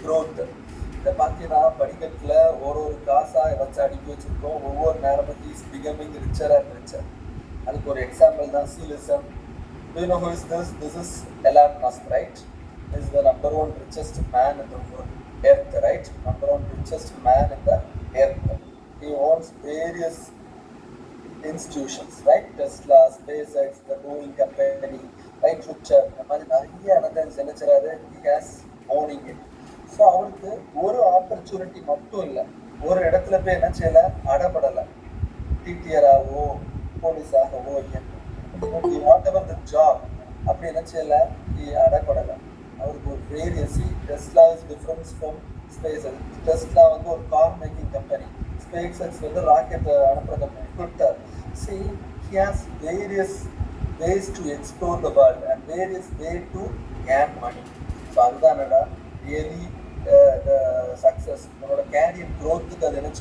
growth. இதை பார்த்தீங்கன்னா படிக்கட்டில் ஒரு காசாக வச்சு அடுக்கி வச்சுருக்கோம். ஒவ்வொரு நேரமும் is becoming richer and richer. அதுக்கு ஒரு எக்ஸாம்பிள் தான் சீலிசம். Do you know who is this? This is Elon Musk, right? He is the number one richest man in the world, earth, right? Number one richest man in the earth. He owns various institutions, right? Tesla, SpaceX, the Boeing company, right? Twitter, இந்த மாதிரி நிறைய அனதன்ஸ் என்ன செய்றாரு? He has owning it. So அவருக்கு ஒரு opportunity மட்டும் இல்லை, ஒரு இடத்துல போய் என்ன செய்யல, அடப்படலை. டிடிஆராகவோ போலீஸாகவோ வாட் எவர் த ஜாப் அப்படி என்ன செய்யல, அடப்படலை. அவருக்கு ஒரு வேரியஸி. Tesla is difference from Space X. Tesla வந்து ஒரு car making company, Space X வந்து ராக்கெட் அனுப்புகிற company, Twitter. See, he has various ways to explore the world and various way to earn money. So அதுதான் என்னடா really the success. உங்களோட carrier க்ரோத்துக்கு அது என்ன